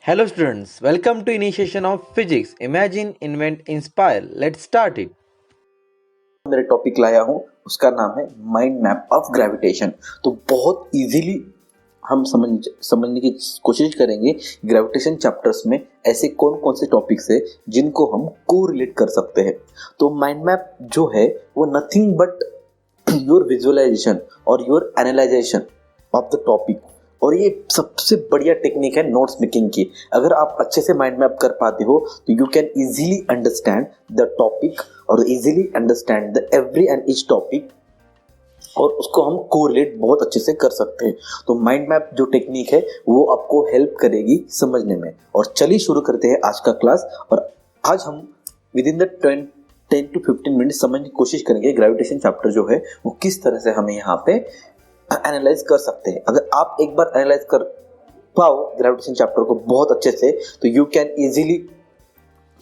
Hello students, welcome to initiation of physics. Imagine, invent, inspire. Let's start it. मेरे topic लाया हूँ उसका नाम है माइंड मैप ऑफ ग्रेविटेशन। तो बहुत इजीली हम समझने की कोशिश करेंगे ग्रेविटेशन चैप्टर्स में ऐसे कौन कौन से टॉपिक्स है जिनको हम को रिलेट कर सकते हैं। तो माइंड मैप जो है वो नथिंग बट योर विजुअलाइजेशन और your analysation of the topic, और ये सबसे बढ़िया टेक्निक है नोट्स मेकिंग की। अगर आप अच्छे से माइंड मैप कर पाते हो तो you can easily understand the topic और easily understand the every and each topic, और उसको हम कोरिलेट बहुत अच्छे से कर सकते हैं। तो माइंड मैप जो टेक्निक है वो आपको हेल्प करेगी समझने में। और चलिए शुरू करते हैं आज का क्लास। और आज हम with in the 10 to 15 minute समझने की कोशिश करेंगे ग्रेविटेशन चैप्टर जो है वो किस तरह से हमें यहाँ पे एनालाइज कर सकते हैं। अगर आप एक बार एनालाइज कर पाओ ग्रेविटेशन चैप्टर को बहुत अच्छे से तो यू कैन इजीली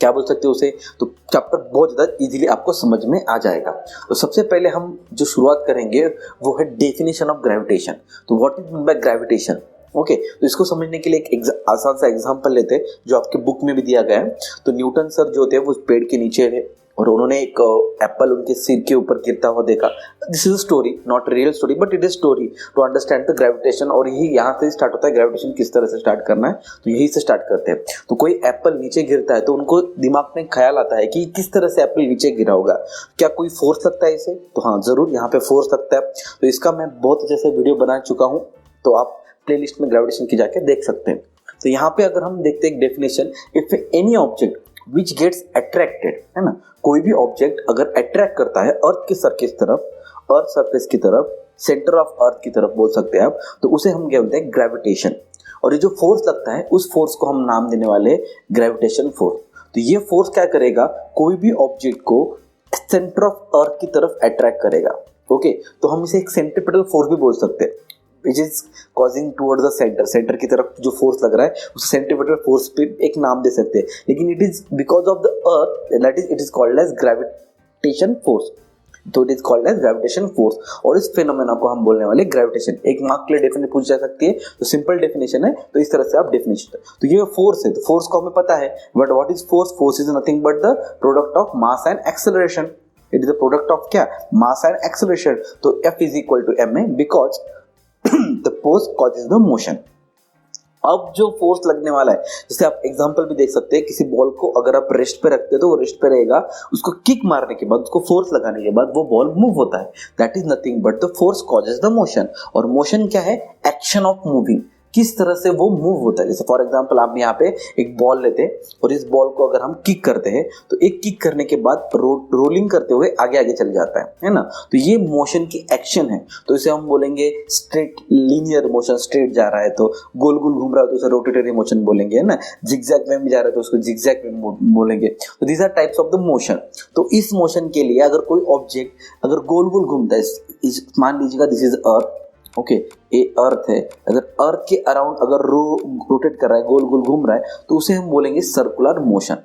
क्या बोल सकते हो उसे, तो चैप्टर बहुत ज़्यादा इजीली आपको समझ में आ जाएगा। तो सबसे पहले हम जो शुरुआत करेंगे वो है डेफिनेशन ऑफ ग्रेविटेशन। तो what is mean by gravitation? Okay, तो इसको समझने के लिए एक आसान सा एग्जांपल लेते हैं जो आपके बुक में भी दिया गया है। तो न्यूटन सर जो थे वो पेड़ के नीचे थे और उन्होंने एक एप्पल उनके सिर के ऊपर गिरता हुआ देखा। This is a story, not real story but it is story to understand the gravitation. और यही यहाँ से स्टार्ट होता है ग्रेविटेशन किस तरह से स्टार्ट करना है, तो यही से स्टार्ट करते हैं। तो कोई एप्पल नीचे गिरता है तो उनको दिमाग में ख्याल आता है कि किस तरह से एप्पल नीचे गिरा होगा, क्या कोई फोर्स लगता है इसे? तो हाँ जरूर, यहाँ पे फोर्स लगता है। तो इसका मैं बहुत अच्छे से वीडियो बना चुका हूँ, तो आप प्लेलिस्ट में ग्रेविटेशन की जाके देख सकते हैं। तो यहाँ पे अगर हम देखते हैं definition, if any object which gets attracted, है ना, कोई भी ऑब्जेक्ट अगर अट्रैक्ट करता है अर्थ के सरफेस तरफ, अर्थ सरफेस की तरफ, सेंटर ऑफ अर्थ की तरफ बोल सकते हैं आप, तो उसे हम क्या बोलते हैं? ग्रेविटेशन। और ये जो फोर्स लगता है उस फोर्स को हम नाम देने वाले ग्रेविटेशन फोर्स। तो ये फोर्स क्या करेगा? कोई भी ऑब्जेक्ट को सेंटर ऑफ अर्थ की तरफ अट्रैक्ट करेगा। ओके, तो हम इसे एक सेंट्रीपिटल फोर्स भी बोल सकते हैं, which is causing towards the center, centre की तरफ जो फोर्स लग रहा है उस सेंट्रीपिटल फोर्स पे एक नाम दे सकते हैं। लेकिन it is because of the earth, that is it is called as gravitation force. तो it is called as gravitation force, और इस फेनोमेना को हम बोलने वाले ग्रेविटेशन। एक मार्क के लिए डेफिनेशन पूछी जा सकती है, तो सिंपल डेफिनेशन है, तो इस तरह से आप डेफिनेशन। तो ये फोर्स है, तो फोर्स को हमें पता है, but what is force? Force is nothing but the product of mass and acceleration. It is the product of क्या? Mass and acceleration. तो F is equal to ma because the force causes the motion। अब जो force लगने वाला है, जैसे आप example भी देख सकते हैं, किसी बॉल को अगर आप रेस्ट पे रखते हो तो वो रेस्ट पे रहेगा, उसको किक मारने के बाद, उसको फोर्स लगाने के बाद वो बॉल मूव होता है। That is nothing but the force causes the motion. और मोशन क्या है? एक्शन ऑफ मूविंग, किस तरह से वो मूव होता है। जैसे फॉर एग्जांपल आप यहाँ पे एक बॉल लेते हैं और इस बॉल को अगर हम किक करते हैं तो एक किक करने के बाद रोलिंग करते हुए आगे आगे चल जाता है ना। तो ये मोशन की एक्शन है। तो इसे हम बोलेंगे स्ट्रेट लीनियर मोशन, स्ट्रेट जा रहा है तो गोल गोल घूम रहा है तो उसे रोटेटरी मोशन बोलेंगे, है ना। जिगजैग में जा रहा है तो उसको जिगजैग में बोलेंगे। तो these are types of the motion. तो इस मोशन के लिए अगर कोई ऑब्जेक्ट अगर गोल गोल घूमता है, मान लीजिएगा दिस इज अर्थ, ओके, ये अर्थ है, अगर अर्थ के अराउंड अगर रोटेट कर रहा है, गोल गोल घूम रहा है, तो उसे हम बोलेंगे सर्कुलर मोशन।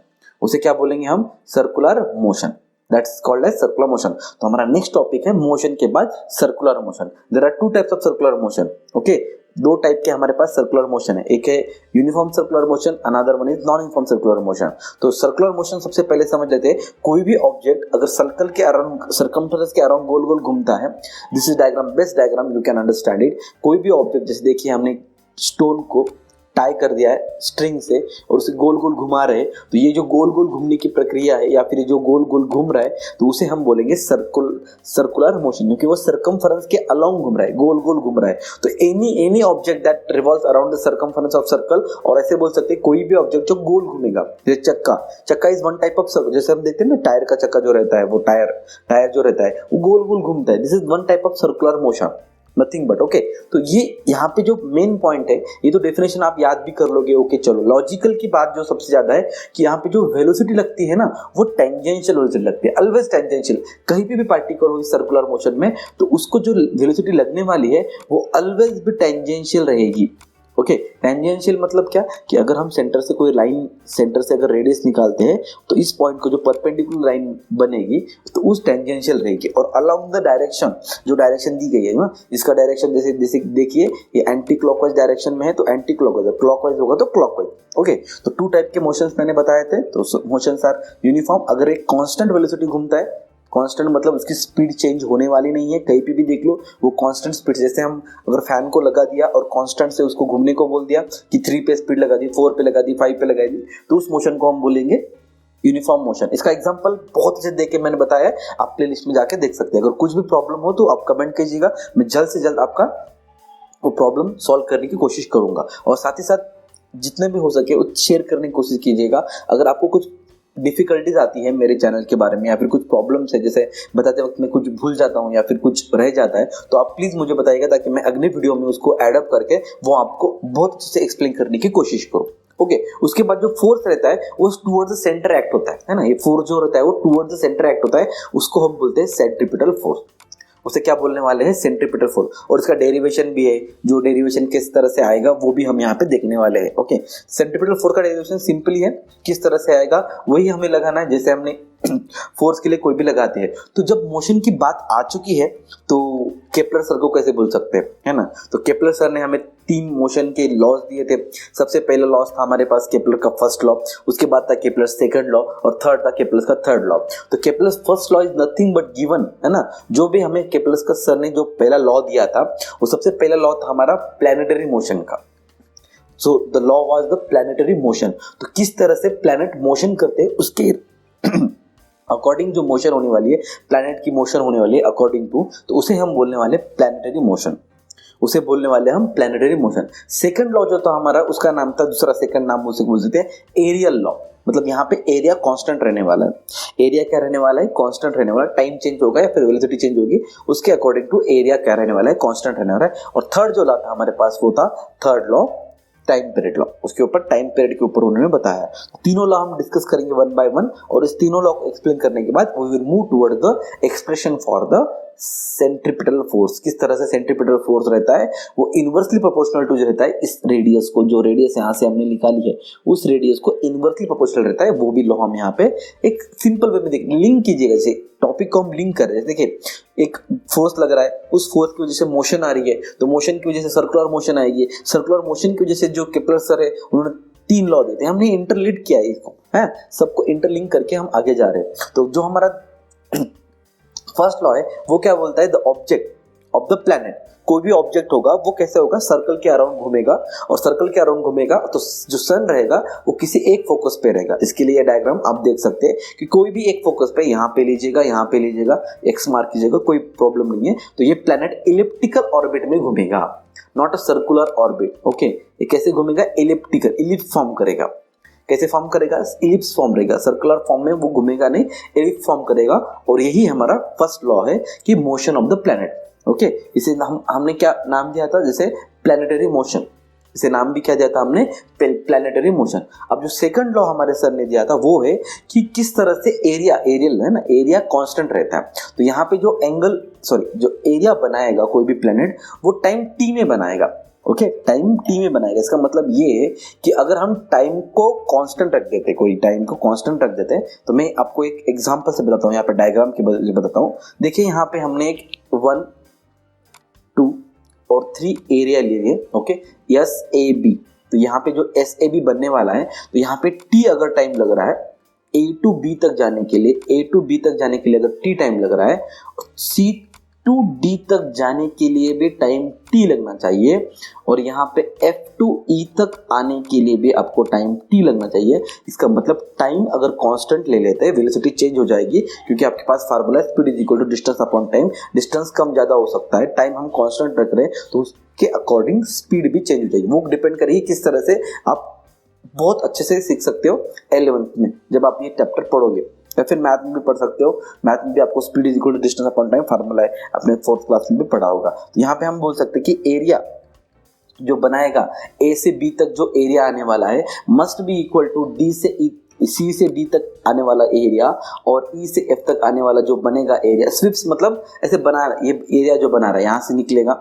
उसे क्या बोलेंगे हम? Circular motion. That's called as circular motion. तो हमारा नेक्स्ट टॉपिक है मोशन के बाद circular motion. There are two types of circular motion. Okay, दो टाइप के हमारे पास सर्कुलर मोशन है, एक है uniform circular motion, another one is non uniform circular motion. तो सर्कुलर मोशन सबसे पहले समझ लेते हैं। कोई भी ऑब्जेक्ट अगर सर्कल के अराउंड, सर्कमफ्रेंस के अराउंड गोल गोल घूमता है, this is diagram, best diagram, you can understand it. कोई भी ऑब्जेक्ट, जैसे देखिए हमने स्टोन को टाई कर दिया है स्ट्रिंग से और उसे गोल गोल घुमा रहे हैं, तो ये जो गोल गोल घूमने की प्रक्रिया है या फिर जो गोल गोल घूम रहा है तो उसे हम बोलेंगे सर्कुलर मोशन, क्योंकि वो सर्कमफरेंस के अलोंग घूम रहा है, गोल गोल घूम रहा है। तो any object that revolves around the circumference of circle, और ऐसे बोल सकते हैं कोई भी ऑब्जेक्ट जो गोल घूमेगा। जैसे चक्का इज वन टाइप ऑफ, जैसे हम देखते हैं ना टायर का चक्का जो रहता है, वो टायर जो रहता है वो गोल गोल घूमता है। This is one type of circular motion, nothing but. Okay, तो ये यहाँ पे जो मेन पॉइंट है, ये तो डेफिनेशन आप याद भी कर लोगे। ओके, चलो लॉजिकल की बात जो सबसे ज्यादा है कि यहाँ पे जो वेलोसिटी लगती है ना, वो टेंजेंशियल वेलोसिटी लगती है, ऑलवेज टेंजेंशियल। कहीं पे भी पार्टिकल हो सर्कुलर मोशन में तो उसको जो वेलोसिटी लगने वाली है वो ऑलवेज भी टेंजेंशियल रहेगी। ओके, टेंजेंशियल मतलब क्या कि अगर हम सेंटर से कोई लाइन, सेंटर से अगर रेडियस निकालते हैं तो इस पॉइंट को जो परपेंडिकुलर लाइन बनेगी तो उस टेंजेंशियल रहेगी। और अलोंग द डायरेक्शन, जो डायरेक्शन दी गई है ना, इसका डायरेक्शन जैसे जैसे देखिए ये एंटी क्लॉकवाइज डायरेक्शन में है तो एंटी क्लॉकवाइज, क्लॉकवाइज होगा तो क्लॉकवाइज। ओके, तो टू टाइप के मोशंस मैंने बताए थे। तो मोशंस आर यूनिफॉर्म, अगर एक कांस्टेंट वेलोसिटी घूमता है, कांस्टेंट मतलब उसकी स्पीड चेंज होने वाली नहीं है, कहीं पे भी देख लो वो कांस्टेंट स्पीड, जैसे हम अगर फैन को लगा दिया और कांस्टेंट से उसको घूमने को बोल दिया कि 3 पे स्पीड लगा दी, 4 पे लगा दी, 5 पे लगा दी, तो उस मोशन को हम बोलेंगे यूनिफॉर्म मोशन। इसका एग्जांपल बहुत अच्छे देख के मैंने बताया है, आप प्ले लिस्ट में जाके देख सकते हैं। अगर कुछ भी प्रॉब्लम हो तो आप कमेंट कीजिएगा, मैं जल्द से जल्द आपका वो प्रॉब्लम सॉल्व करने की कोशिश करूंगा। और साथ ही साथ जितने भी हो सके वो शेयर करने की कोशिश कीजिएगा। अगर आपको कुछ डिफिकल्टीज आती है मेरे चैनल के बारे में या फिर कुछ प्रॉब्लम्स है, जैसे बताते वक्त मैं कुछ भूल जाता हूँ या फिर कुछ रह जाता है, तो आप प्लीज मुझे बताइएगा ताकि मैं अगले वीडियो में उसको एडअप करके वो आपको बहुत अच्छे से एक्सप्लेन करने की कोशिश करूँ। ओके, उसके बाद जो फोर्स रहता है वो टुवर्ड्स द सेंटर एक्ट होता है ना, ये फोर्स जो रहता है वो टुवर्ड्स द सेंटर एक्ट होता है, उसको हम बोलते हैं सेंट्रीपिटल फोर्स। उसे क्या बोलने वाले हैं, सेंट्रीपिटल फोर्स। और इसका डेरिवेशन भी है, जो डेरिवेशन किस तरह से आएगा वो भी हम यहाँ पे देखने वाले हैं। ओके, सेंट्रीपिटल फोर्स का डेरिवेशन सिंपली है, किस तरह से आएगा वही हमें लगाना है, जैसे हमने फोर्स के लिए कोई भी लगाते हैं। तो जब मोशन की बात आ चुकी है तो केपलर सर को कैसे बोल सकते हैं, है ना। तो केपलर सर ने हमें 3 मोशन के लॉज दिए थे। सबसे पहला लॉ था हमारे पास केपलर का फर्स्ट लॉ, उसके बाद था केपलर सेकंड लॉ और थर्ड था केपलर का थर्ड लॉ। तो Kepler first law is nothing but given, है ना। जो भी हमें केपलर का सर ने जो पहला लॉ दिया था वो सबसे पहला लॉ था हमारा प्लैनेटरी मोशन का। So the law was the planetary motion. तो किस तरह से प्लैनेट मोशन करते हैं उसके अकॉर्डिंग जो मोशन होने वाली है, प्लैनेट की मोशन होने वाली है अकॉर्डिंग टू, तो उसे हम बोलने वाले प्लैनेटरी मोशन, उसे बोलने वाले हम प्लैनेटरी मोशन। सेकंड लॉ जो था हमारा, उसका नाम था, दूसरा सेकंड नाम उसे बोल देते हैं एरियल लॉ। मतलब यहाँ पे एरिया कांस्टेंट रहने वाला है। एरिया क्या रहने वाला है, कांस्टेंट रहने वाला है। टाइम चेंज होगा या फिर वेलोसिटी चेंज होगी, उसके अकॉर्डिंग टू एरिया क्या रहने वाला है, कांस्टेंट रहने वाला है। और थर्ड जो लॉ था हमारे पास वो था third law, time period law. उसके ऊपर टाइम पीरियड के ऊपर उन्होंने बताया। तीनों लॉ हम डिस्कस करेंगे वन बाय वन, और इस तीनों लॉ को एक्सप्लेन करने के बाद we will move toward the expression for the centripetal force. किस तरह से सेंट्रीपिटल फोर्स रहता है, वो इनवर्सली प्रोपोर्शनल टू जो रहता है इस रेडियस को, जो रेडियस यहाँ से हमने निकाली है उस रेडियस को इनवर्सली प्रोपोर्शनल रहता है। वो भी लॉ हम यहाँ पे एक सिंपल वे में देख लिंक कीजिएगा, जैसे टॉपिक को हम लिंक कर रहे हैं। देखिए एक फोर्स लग रहा है, उस फोर्स की वजह से मोशन आ रही है, तो मोशन की वजह से सर्कुलर मोशन आएगी। सर्कुलर मोशन की वजह से जो केपलर सर है उन्होंने 3 लॉ देते हैं, हमने इंटरलिंक किया है इसको, है सबको इंटरलिंक करके हम आगे जा रहे हैं। तो जो हमारा फर्स्ट लॉ है वो क्या बोलता है, the object of the planet, कोई भी ऑब्जेक्ट होगा वो कैसे होगा, सर्कल के अराउंड घूमेगा, और सर्कल के अराउंड घूमेगा तो जो सन रहेगा वो किसी एक फोकस पे रहेगा। इसके लिए ये डायग्राम आप देख सकते हैं कि कोई भी एक फोकस पे, यहाँ पे लीजिएगा, यहाँ पे लीजिएगा, एक्स मार्क कीजिएगा, कोई प्रॉब्लम नहीं है। तो ये प्लैनेट इलिप्टिकल ऑर्बिट में घूमेगा, not a circular orbit. Okay, ये कैसे घूमेगा, इलिप्टिकल, इलिप्स फॉर्म करेगा। कैसे फॉर्म करेगा, इलिप्स फॉर्म रहेगा, सर्कुलर फॉर्म में वो घूमेगा नहीं, इलिप्स फॉर्म करेगा। और यही हमारा फर्स्ट लॉ है कि motion of the planet. Okay, इसे हमने क्या नाम दिया था, जैसे प्लैनेटरी मोशन, इसे नाम भी क्या दिया था हमने, प्लैनेटरी मोशन। अब जो सेकंड लॉ हमारे सर ने दिया था वो है कि किस तरह से एरिया, एरियल है ना, एरिया कांस्टेंट रहता है। तो यहाँ पे जो एंगल, जो एरिया बनाएगा कोई भी प्लैनेट वो टाइम टी में बनाएगा। ओके, टाइम टी में बनाएगा। इसका मतलब ये है कि अगर हम टाइम को कांस्टेंट रख देते, कोई टाइम को कांस्टेंट रख देते हैं, तो मैं आपको एक एग्जांपल से बताता हूँ, यहाँ पे डायग्राम के बदले बताता हूँ। देखिए यहाँ पे हमने एक 1, 2 और 3 एरिया लिए। Okay, S A B. तो यहाँ पे जो एस ए बी बनने वाला है, तो यहाँ पे टी अगर टाइम लग रहा है ए टू बी तक जाने के लिए, ए टू बी तक जाने के लिए अगर टी टाइम लग रहा है, सी टू डी तक जाने के लिए भी टाइम टी लगना चाहिए, और यहाँ पे एफ टू ई तक आने के लिए भी आपको टाइम टी लगना चाहिए। इसका मतलब टाइम अगर कांस्टेंट ले लेते हैं, वेलोसिटी चेंज हो जाएगी, क्योंकि आपके पास formula speed is equal to distance upon time. Distance कम ज्यादा हो सकता है, टाइम हम कांस्टेंट रख रहे हैं तो उसके अकॉर्डिंग स्पीड भी चेंज हो जाएगी। वो डिपेंड करेगी किस तरह से, आप बहुत अच्छे से सीख सकते हो 11th में जब आप ये चैप्टर पढ़ोगे, या फिर मैथ में भी पढ़ सकते हो। मैथ में भी आपको speed is equal to distance upon time formula है, अपने 4th क्लास में भी पढ़ा होगा। तो यहाँ पे हम बोल सकते हैं कि एरिया जो बनाएगा ए से बी तक जो एरिया आने वाला है must be equal to D से ई, सी से डी तक आने वाला एरिया और ई से एफ तक आने वाला जो बनेगा एरिया। स्विप्स मतलब ऐसे बना रहा है, ये एरिया जो बना रहा है यहाँ से निकलेगा,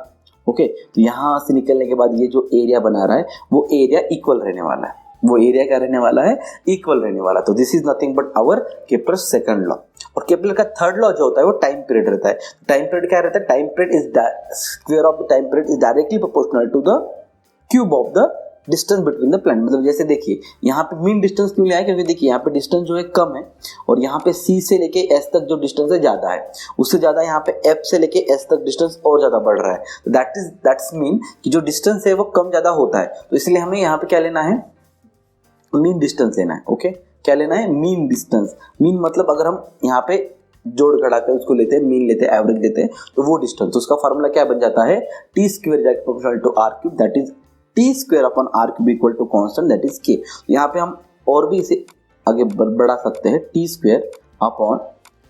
ओके, तो यहाँ से निकलने के बाद ये जो एरिया बना रहा है वो एरिया इक्वल रहने वाला है, वो एरिया क्या रहने वाला है, इक्वल रहने वाला। तो this is nothing but our Kepler's second law. और केपलर का थर्ड लॉ जो होता है वो टाइम पीरियड रहता है। टाइम पीरियड क्या रहता है, time period is square of the time period is directly proportional to the cube of the distance between the planet. मतलब जैसे देखिए यहाँ पे मीन डिस्टेंस क्यों लिया है, क्योंकि देखिए यहाँ पे डिस्टेंस जो है कम है और यहाँ पे C से लेके S तक जो डिस्टेंस है ज्यादा है, उससे ज्यादा यहाँ पे F से लेके S तक डिस्टेंस और ज्यादा बढ़ रहा है। तो दैट्स मीन कि जो डिस्टेंस है वो कम ज्यादा होता है, तो इसलिए हमें यहाँ पे क्या लेना है, मीन डिस्टेंस लेना है। ओके, क्या लेना है, मीन डिस्टेंस। मीन मतलब अगर हम यहाँ पे जोड़ घटा कर उसको लेते हैं, मीन लेते हैं, एवरेज लेते हैं, तो वो डिस्टेंस, तो उसका फॉर्मूला क्या बन जाता है, T square is proportional to R cube, that is T square upon R cube equal to constant that is K. यहाँ पे हम और भी इसे आगे बढ़ा सकते हैं, T square upon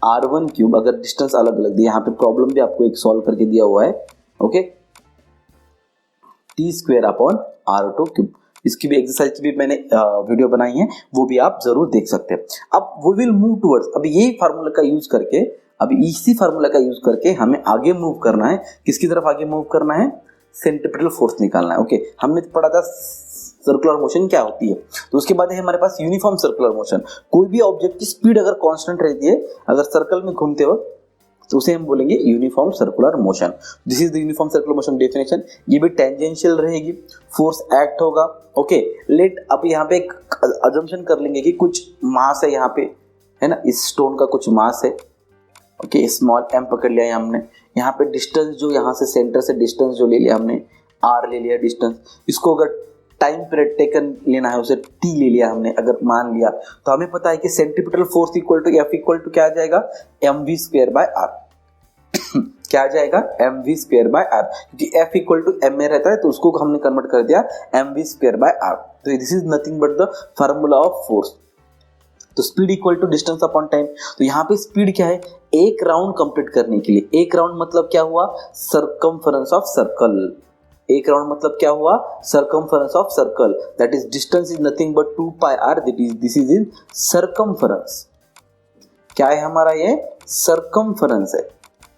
R one cube, अगर डिस्टेंस अलग अलग दिया, यहाँ पे प्रॉब्लम भी आपको एक सॉल्व करके दिया हुआ है। Okay, T square upon R two cube, इसकी भी एक्सरसाइज की भी मैंने वीडियो बनाई है, वो भी आप जरूर देख सकते हैं। अब वी विल मूव टुवर्ड्स, अभी यही फार्मूला का यूज करके, अभी इसी फार्मूला का यूज करके हमें आगे मूव करना है। किसकी तरफ आगे मूव करना है, सेंट्रीपिटल फोर्स निकालना है। ओके, हमने पढ़ा था सर्कुलर मोशन क्या होती है, तो उसके बाद है हमारे पास यूनिफॉर्म सर्कुलर मोशन। कोई भी ऑब्जेक्ट की स्पीड अगर कांस्टेंट रहती है, अगर सर्कल में घूमते वक्त, तो उसे हम बोलेंगे uniform circular motion. This is the uniform circular motion definition. ये भी टेंजेंशियल रहेगी, फोर्स एक्ट होगा। ओके, लेट अब यहाँ पे एक अजम्पशन कर लेंगे कि कुछ मास है यहाँ पे, है ना, इस स्टोन का कुछ मास है। ओके, स्मॉल m पकड़ लिया है हमने। यहाँ पे डिस्टेंस जो यहाँ से सेंटर से डिस्टेंस जो ले लिया हमने, r ले लिया डिस्टेंस। इसको अगर टाइम पीरियड टेकन लेना है, उसे t ले लिया हमने, अगर मान लिया, तो हमें पता है कि centripetal force equal to F equal to क्या आ जाएगा, mv स्क्वायर बाय r। क्या आ जाएगा, mv स्क्वायर बाय r, क्योंकि F इक्वल टू m में रहता है, तो उसको हमने कन्वर्ट कर दिया mv स्क्वायर बाय r। तो this is nothing but the formula of force. तो speed equal to distance upon time. तो यहाँ पे स्पीड क्या है, एक राउंड कंप्लीट करने के लिए, एक राउंड मतलब क्या हुआ, सरकमफरेंस ऑफ सर्कल। एक राउंड मतलब क्या हुआ, circumference of circle, that is distance is nothing but 2 pi r, this is in circumference. क्या है हमारा, ये सरकमफरेंस है।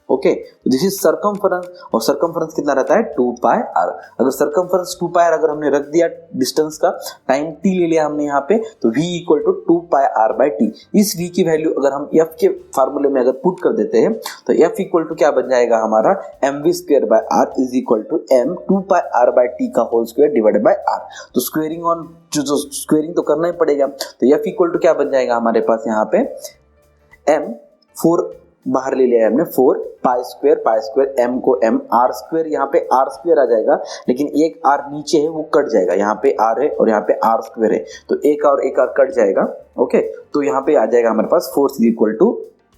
ओके, तो दिस इज सरकमफरेंस, और सरकमफरेंस कितना रहता है, 2 पाई r। अगर सरकमफरेंस 2 पाई r अगर हमने रख दिया डिस्टेंस का, टाइम t ले लिया हमने यहाँ पे, तो v equal to 2 pi r by t। इस v की वैल्यू अगर हम f के फार्मूले में अगर पुट कर देते हैं, तो f इक्वल टू क्या बन जाएगा हमारा, mv square by r is equal to m 2 pi r by t का whole square divided by r। तो स्क्वेयरिंग ऑन जो स्क्वेयरिंग तो करना ही पड़ेगा, तो f इक्वल टू क्या बन जाएगा हमारे पास यहाँ पे, m 4 बाहर ले लिया है हमने, 4 पाई स्क्वायर m को m, r स्क्वायर, यहाँ पे r स्क्वायर आ जाएगा, लेकिन एक r नीचे है वो कट जाएगा, यहाँ पे r है और यहाँ पे r स्क्वायर है, तो एक और एक r कट जाएगा। ओके, तो यहाँ पे आ जाएगा हमारे पास force is equal to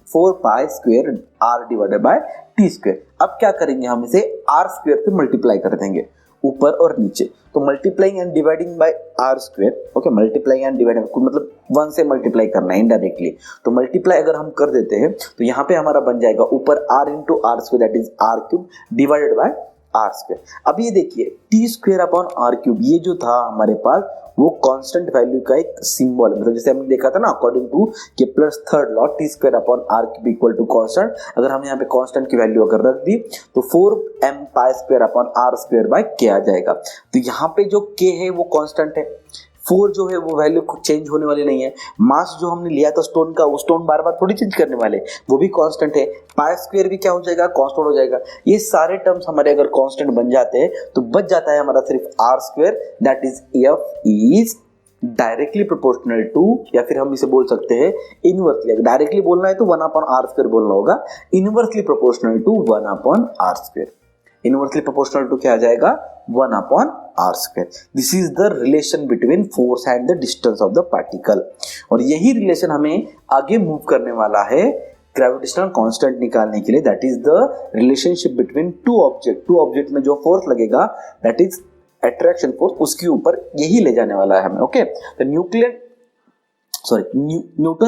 4 pi square r divided by t square. अब क्या करेंगे, हम इसे r स्क्वायर से मल्टीप्लाई कर देंगे ऊपर और नीचे, तो multiplying and dividing by R square. Okay, multiplying and dividing मतलब 1 से मल्टीप्लाई करना है इनडायरेक्टली, तो मल्टीप्लाई अगर हम कर देते हैं तो यहाँ पे हमारा बन जाएगा ऊपर r into R square that is r cube divided by R square. अब ये देखिए T square upon R cube, ये जो था हमारे पास वो कांस्टेंट वैल्यू का एक सिंबल है, मतलब जैसे हमने देखा था ना according to Kepler's third law, T square upon R cube equal to constant. अगर हम यहाँ पे कांस्टेंट की वैल्यू अगर रख दी तो 4m pi square upon R square by K आ जाएगा। तो यहाँ पे जो के है वो कांस्टेंट है, 4 जो है वो वैल्यू चेंज होने वाली नहीं है। मास जो हमने लिया था स्टोन का, वो स्टोन बार बार थोड़ी चेंज करने वाले, वो भी कांस्टेंट है। पाई स्क्वायर भी क्या हो जाएगा, कांस्टेंट हो जाएगा। ये सारे टर्म्स हमारे अगर कांस्टेंट बन जाते हैं तो बच जाता है हमारा सिर्फ R square, that is F is directly proportional to, या फिर हम इसे बोल सकते हैं इनवर्सली। अगर डायरेक्टली बोलना है तो 1 अपॉन आर स्क्वायर बोलना होगा, inversely proportional to 1 upon R square. Inversely proportional to क्या आ जाएगा, 1 upon R square. This is the relation between force and the distance of the particle, और यही रिलेशन हमें आगे मूव करने वाला है ग्रेविटेशनल कांस्टेंट निकालने के लिए। That is the relationship between two object में जो फोर्स लगेगा दैट इज अट्रैक्शन फोर्स, उसके ऊपर यही ले जाने वाला है हमें। ओके, तो न्यूटन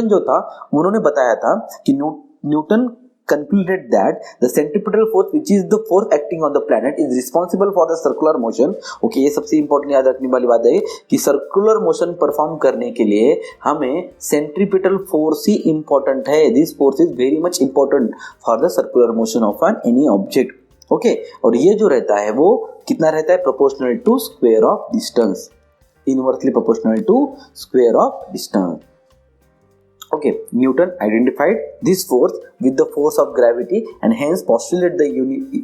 जो था उन्होंने बताया था कि Newton concluded that the centripetal force which is the force acting on the planet is responsible for the circular motion। Okay, ये सबसे इंपॉर्टेंट याद रखने वाली बात है कि सर्कुलर मोशन परफॉर्म करने के लिए हमें सेंट्रीपिटल फोर्स ही इंपॉर्टेंट है। This force is very much important for the circular motion of an any object. Okay और ये जो रहता है वो कितना रहता है, proportional to square of distance, inversely proportional to square of distance. Okay, Newton identified this force with the force of gravity and hence postulated the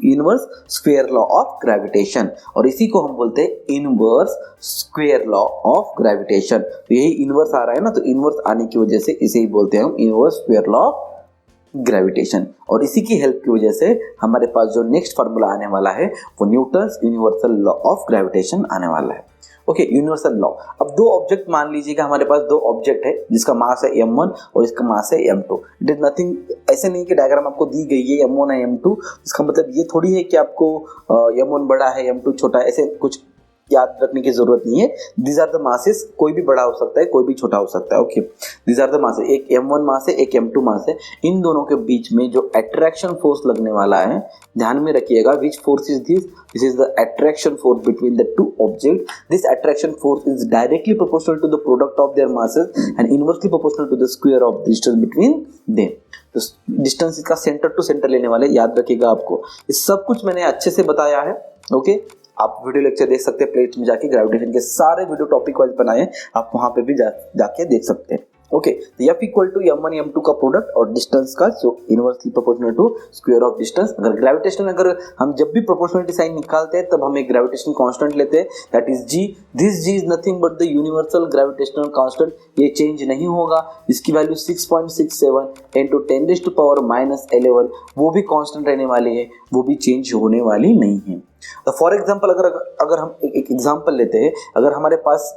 inverse square law of gravitation. और इसी को हम बोलते हैं inverse square law of gravitation. तो यही inverse आ रहा है ना, तो inverse आने की वजह से इसे ही बोलते हैं हम inverse square law of gravitation. और इसी की हेल्प की वजह से हमारे पास जो नेक्स्ट फार्मूला आने वाला है वो Newton's universal law of gravitation आने वाला है. Okay, universal law. अब दो ऑब्जेक्ट मान लीजिएगा, हमारे पास दो ऑब्जेक्ट है जिसका मास है m1 और इसका मास है m2. इट इज नथिंग, ऐसे नहीं कि डायग्राम आपको दी गई है m1 है m2, इसका मतलब ये थोड़ी है कि आपको m1 बड़ा है m2 छोटा है, ऐसे कुछ याद रखने की जरूरत नहीं है. दीज आर द मासेस, कोई भी बड़ा हो सकता है कोई भी छोटा हो सकता है. Okay, these are the masses, एक m1 मास है एक m2 मास है. इन दोनों के बीच में जो अट्रैक्शन फोर्स लगने वाला है, ध्यान में रखिएगा, which force is this, this is the attraction force between the two object. This attraction force is directly proportional to the product of their masses and inversely proportional to the square of distance between them. तो distance इसका centre to centre लेने वाले, याद रखिएगा. आपको ये सब कुछ मैंने अच्छे से बताया है. ओके, आप वीडियो लेक्चर देख सकते हैं, प्लेलिस्ट में जाके ग्रेविटेशन के सारे वीडियो टॉपिक वाइज बनाए, आप वहां पे भी जाके देख सकते हैं. ओके, तो F equal to m1 m2 का प्रोडक्ट और डिस्टेंस का so inversely proportional to square of distance. अगर ग्रेविटेशनल, अगर हम जब भी प्रोपोर्शनलिटी साइन निकालते हैं तब हम एक ग्रेविटेशनल कांस्टेंट लेते हैं, that is g. This g is nothing but the universal gravitational constant. ये चेंज नहीं होगा. इसकी वैल्यू 6.67 into 10⁻⁻11, वो भी कांस्टेंट रहने वाली है, वो भी चेंज होने वाली नहीं है. तो फॉर एग्जाम्पल अगर हम एक एग्जाम्पल लेते हैं, अगर हमारे पास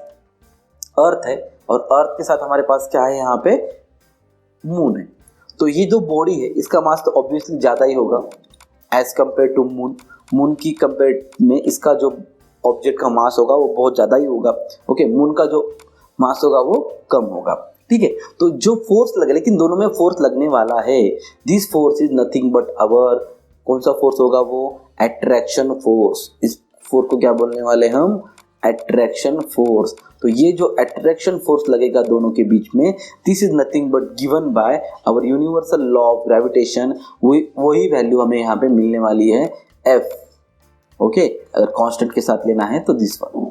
अर्थ है और अर्थ के साथ हमारे पास क्या है, यहाँ पे मून है, तो ये जो बॉडी है इसका मास तो ऑब्वियसली ज़्यादा ही होगा as compare to moon. Moon की कंपेयर में इसका जो ऑब्जेक्ट का मास होगा वो बहुत ज़्यादा ही होगा. ओके, मून का जो मास होगा वो कम होगा. ठीक है, तो जो फोर्स लगे, लेकिन दोनों में फोर्स लगने वाला है. This force is nothing but our, कौन सा फोर्स होगा वो, अट्रैक्शन फोर्स. इस फोर्स को क्या बोलने वाले हम, अट्रैक्शन फोर्स. तो ये जो अट्रैक्शन फोर्स लगेगा दोनों के बीच में, this is nothing but given by our universal law of gravitation. वही वैल्यू हमें यहाँ पे मिलने वाली है F. ओके, अगर कांस्टेंट के साथ लेना है तो दिस वन,